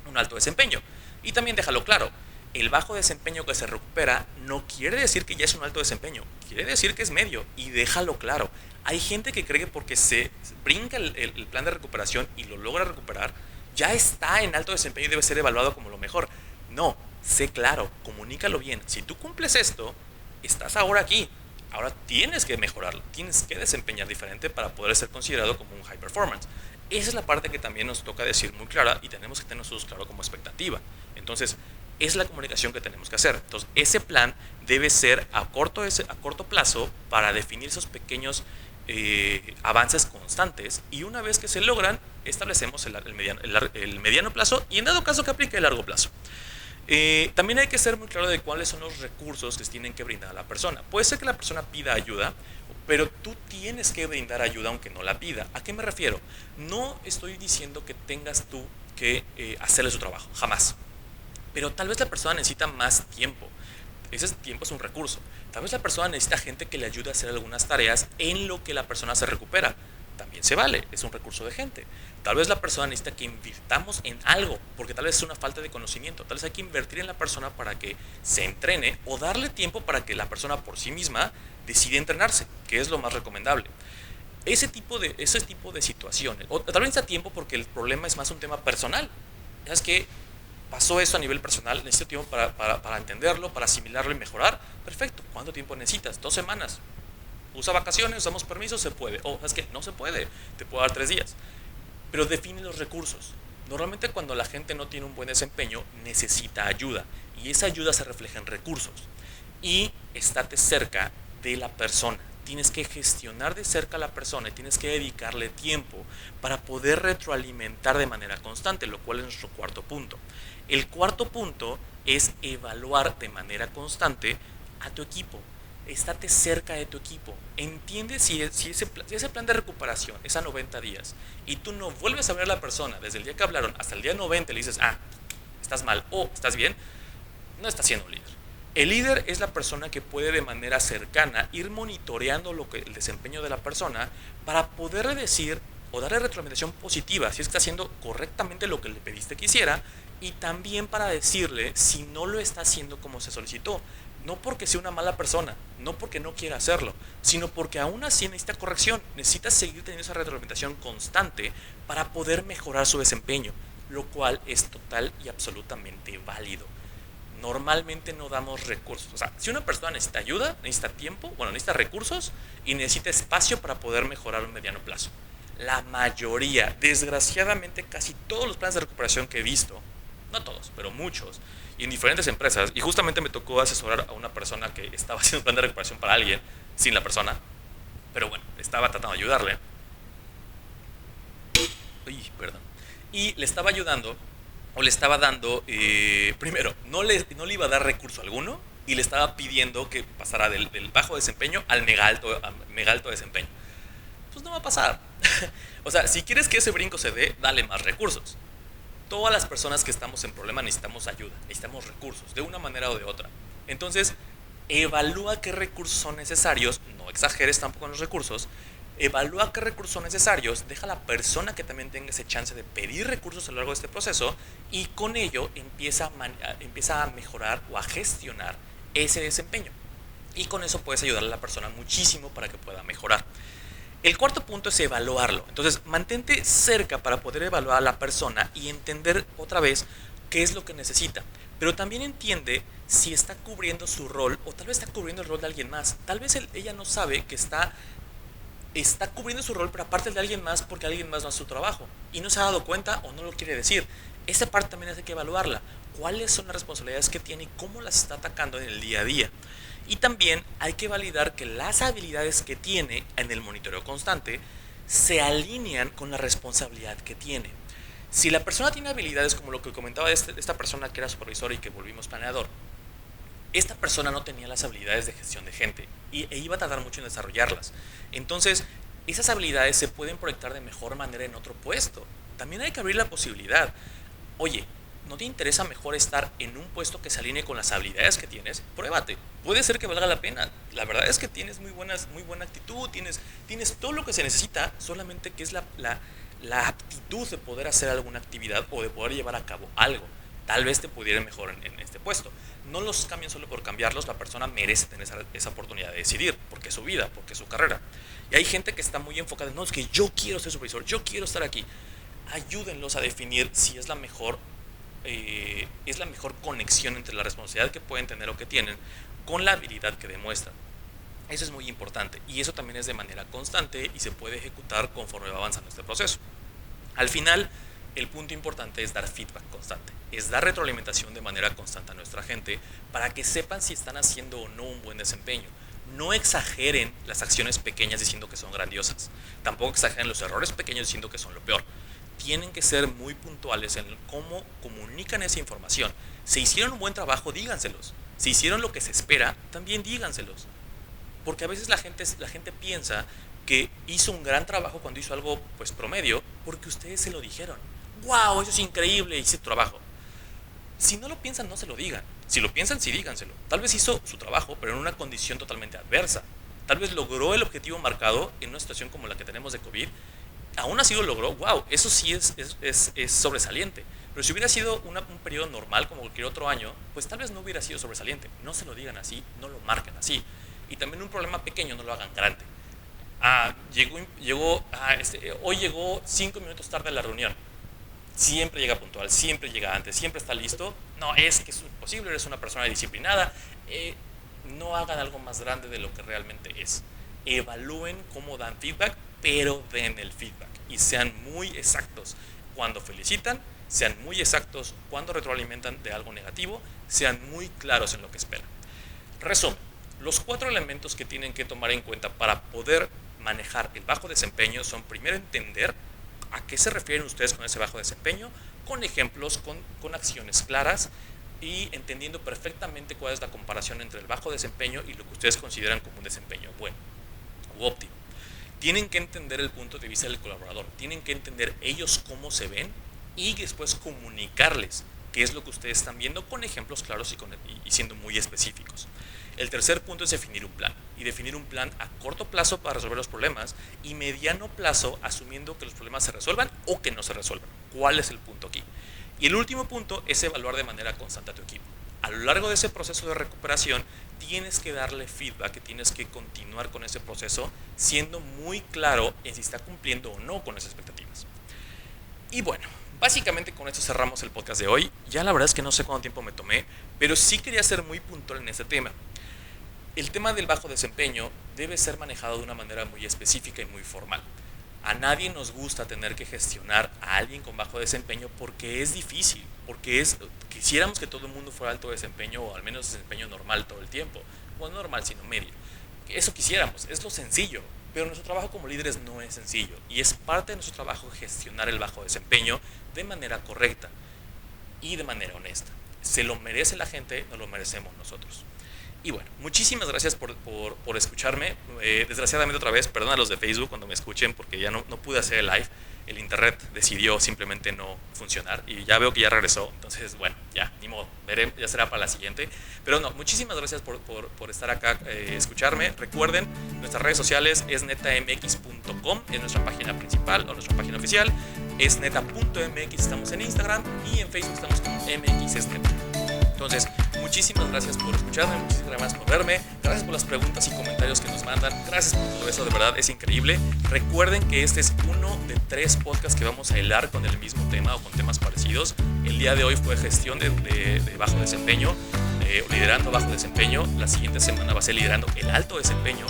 un alto desempeño. Y también déjalo claro, el bajo desempeño que se recupera no quiere decir que ya es un alto desempeño, quiere decir que es medio, y déjalo claro. Hay gente que cree que porque se brinca el plan de recuperación y lo logra recuperar, ya está en alto desempeño y debe ser evaluado como lo mejor. No, sé claro, comunícalo bien. Si tú cumples esto, estás ahora aquí. Ahora tienes que mejorarlo, tienes que desempeñar diferente para poder ser considerado como un high performance. Esa es la parte que también nos toca decir muy clara y tenemos que tener nosotros claro como expectativa. Entonces, es la comunicación que tenemos que hacer. Entonces, ese plan debe ser a corto plazo para definir esos pequeños avances constantes, y una vez que se logran, establecemos el mediano plazo y en dado caso que aplique el largo plazo. También hay que ser muy claro de cuáles son los recursos que se tienen que brindar a la persona. Puede ser que la persona pida ayuda, pero tú tienes que brindar ayuda aunque no la pida. ¿A qué me refiero? No estoy diciendo que tengas tú que hacerle su trabajo, jamás. Pero tal vez la persona necesita más tiempo. Ese tiempo es un recurso. Tal vez la persona necesita gente que le ayude a hacer algunas tareas en lo que la persona se recupera. También se vale, es un recurso de gente. Tal vez la persona necesita que invirtamos en algo, porque tal vez es una falta de conocimiento. Tal vez hay que invertir en la persona para que se entrene, o darle tiempo para que la persona por sí misma decida entrenarse, que es lo más recomendable. Ese tipo de situaciones, o tal vez necesita tiempo porque el problema es más un tema personal. ¿Sabes qué? Pasó eso a nivel personal, necesito tiempo para entenderlo, para asimilarlo y mejorar. Perfecto, ¿cuánto tiempo necesitas? 2 semanas. Usa vacaciones, usamos permisos, se puede. ¿Sabes qué? No se puede, te puedo dar 3 días. Pero define los recursos. Normalmente cuando la gente no tiene un buen desempeño, necesita ayuda. Y esa ayuda se refleja en recursos. Y estate cerca de la persona. Tienes que gestionar de cerca a la persona y tienes que dedicarle tiempo para poder retroalimentar de manera constante, lo cual es nuestro cuarto punto. El cuarto punto es evaluar de manera constante a tu equipo. Estate cerca de tu equipo. Entiende si ese plan de recuperación es a 90 días y tú no vuelves a ver a la persona desde el día que hablaron hasta el día 90 y le dices, estás mal o estás bien, no estás siendo un líder. El líder es la persona que puede de manera cercana ir monitoreando el desempeño de la persona para poderle decir o darle retroalimentación positiva si está haciendo correctamente lo que le pediste que hiciera, y también para decirle si no lo está haciendo como se solicitó. No porque sea una mala persona, no porque no quiera hacerlo, sino porque aún así necesita corrección, necesita seguir teniendo esa retroalimentación constante para poder mejorar su desempeño, lo cual es total y absolutamente válido. Normalmente no damos recursos. O sea, si una persona necesita ayuda, necesita tiempo, necesita recursos y necesita espacio para poder mejorar a un mediano plazo. La mayoría, desgraciadamente casi todos los planes de recuperación que he visto, no todos, pero muchos, y en diferentes empresas, y justamente me tocó asesorar a una persona que estaba haciendo un plan de recuperación para alguien, sin la persona, pero bueno, estaba tratando de ayudarle. Y le estaba ayudando, o le estaba dando, primero, no le iba a dar recurso alguno, y le estaba pidiendo que pasara del bajo desempeño al mega alto desempeño. Pues no va a pasar. O sea, si quieres que ese brinco se dé, dale más recursos. Todas las personas que estamos en problema necesitamos ayuda, necesitamos recursos, de una manera o de otra. Entonces, evalúa qué recursos son necesarios, no exageres tampoco en los recursos, evalúa qué recursos son necesarios, deja a la persona que también tenga ese chance de pedir recursos a lo largo de este proceso, y con ello empieza a mejorar o a gestionar ese desempeño. Y con eso puedes ayudar a la persona muchísimo para que pueda mejorar. El cuarto punto es evaluarlo. Entonces, mantente cerca para poder evaluar a la persona y entender otra vez qué es lo que necesita. Pero también entiende si está cubriendo su rol o tal vez está cubriendo el rol de alguien más. Tal vez ella no sabe que está cubriendo su rol, pero aparte de alguien más, porque alguien más no hace su trabajo y no se ha dado cuenta o no lo quiere decir. Esa parte también hay que evaluarla. ¿Cuáles son las responsabilidades que tiene y cómo las está atacando en el día a día? Y también hay que validar que las habilidades que tiene en el monitoreo constante se alinean con la responsabilidad que tiene. Si la persona tiene habilidades como lo que comentaba de esta persona que era supervisor y que volvimos planeador, esta persona no tenía las habilidades de gestión de gente e iba a tardar mucho en desarrollarlas. Entonces, esas habilidades se pueden proyectar de mejor manera en otro puesto. También hay que abrir la posibilidad. Oye, ¿no te interesa mejor estar en un puesto que se alinee con las habilidades que tienes? Pruébate. Puede ser que valga la pena. La verdad es que tienes muy buena actitud, tienes todo lo que se necesita, solamente que es la aptitud de poder hacer alguna actividad o de poder llevar a cabo algo. Tal vez te pudiera ir mejor en este puesto. No los cambien solo por cambiarlos, la persona merece tener esa oportunidad de decidir, porque es su vida, porque es su carrera. Y hay gente que está muy enfocada, no, es que yo quiero ser supervisor, yo quiero estar aquí. Ayúdenlos a definir si es la mejor conexión entre la responsabilidad que pueden tener o que tienen con la habilidad que demuestran. Eso es muy importante y eso también es de manera constante y se puede ejecutar conforme va avanzando este proceso. Al final, el punto importante es dar feedback constante, es dar retroalimentación de manera constante a nuestra gente para que sepan si están haciendo o no un buen desempeño. No exageren las acciones pequeñas diciendo que son grandiosas, tampoco exageren los errores pequeños diciendo que son lo peor. Tienen que ser muy puntuales en cómo comunican esa información. Si hicieron un buen trabajo, díganselos. Si hicieron lo que se espera, también díganselos. Porque a veces la gente piensa que hizo un gran trabajo cuando hizo algo pues promedio, porque ustedes se lo dijeron. ¡Wow! Eso es increíble, hice tu trabajo. Si no lo piensan, no se lo digan. Si lo piensan, sí díganselo. Tal vez hizo su trabajo, pero en una condición totalmente adversa. Tal vez logró el objetivo marcado en una situación como la que tenemos de COVID. Aún así lo logró, wow, eso sí es sobresaliente. Pero si hubiera sido un periodo normal como cualquier otro año, pues tal vez no hubiera sido sobresaliente. No se lo digan así, no lo marquen así. Y también un problema pequeño no lo hagan grande. Hoy llegó 5 minutos tarde a la reunión. Siempre llega puntual, siempre llega antes, siempre está listo. No, es que es imposible, eres una persona disciplinada. No hagan algo más grande de lo que realmente es. Evalúen cómo dan feedback, pero den el feedback y sean muy exactos cuando felicitan, sean muy exactos cuando retroalimentan de algo negativo, sean muy claros en lo que esperan. Resumen, los 4 elementos que tienen que tomar en cuenta para poder manejar el bajo desempeño son: primero, entender a qué se refieren ustedes con ese bajo desempeño, con ejemplos, con acciones claras y entendiendo perfectamente cuál es la comparación entre el bajo desempeño y lo que ustedes consideran como un desempeño bueno u óptimo. Tienen que entender el punto de vista del colaborador, tienen que entender ellos cómo se ven y después comunicarles qué es lo que ustedes están viendo con ejemplos claros y siendo muy específicos. El tercer punto es definir un plan, y definir un plan a corto plazo para resolver los problemas y mediano plazo asumiendo que los problemas se resuelvan o que no se resuelvan. ¿Cuál es el punto aquí? Y el último punto es evaluar de manera constante a tu equipo. A lo largo de ese proceso de recuperación tienes que darle feedback, tienes que continuar con ese proceso siendo muy claro en si está cumpliendo o no con esas expectativas. Y bueno, básicamente con esto cerramos el podcast de hoy. Ya la verdad es que no sé cuánto tiempo me tomé, pero sí quería ser muy puntual en este tema. El tema del bajo desempeño debe ser manejado de una manera muy específica y muy formal. A nadie nos gusta tener que gestionar a alguien con bajo desempeño porque es difícil, quisiéramos que todo el mundo fuera alto desempeño o al menos desempeño normal todo el tiempo, no normal sino medio. Eso quisiéramos, es lo sencillo, pero nuestro trabajo como líderes no es sencillo y es parte de nuestro trabajo gestionar el bajo desempeño de manera correcta y de manera honesta. Se lo merece la gente, no lo merecemos nosotros. Y bueno, muchísimas gracias por escucharme. Desgraciadamente otra vez, perdón a los de Facebook cuando me escuchen porque ya no pude hacer el live. El internet decidió simplemente no funcionar y ya veo que ya regresó. Entonces, bueno, ya, ni modo, ya será para la siguiente. Pero no, muchísimas gracias por estar acá, escucharme. Recuerden, nuestras redes sociales es netamx.com, es nuestra página principal o nuestra página oficial. Es neta.mx, estamos en Instagram y en Facebook estamos como mxesneta. Entonces, muchísimas gracias por escucharme, muchísimas gracias por verme, gracias por las preguntas y comentarios que nos mandan, gracias por todo eso, de verdad es increíble. Recuerden que este es uno de 3 podcasts que vamos a hilar con el mismo tema o con temas parecidos. El día de hoy fue gestión de bajo desempeño, liderando bajo desempeño. La siguiente semana va a ser liderando el alto desempeño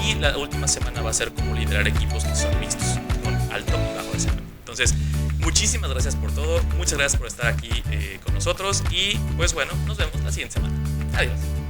y la última semana va a ser como liderar equipos que son mixtos, con alto y bajo desempeño. Entonces, muchísimas gracias por todo, muchas gracias por estar aquí con nosotros y pues bueno, nos vemos la siguiente semana. Adiós.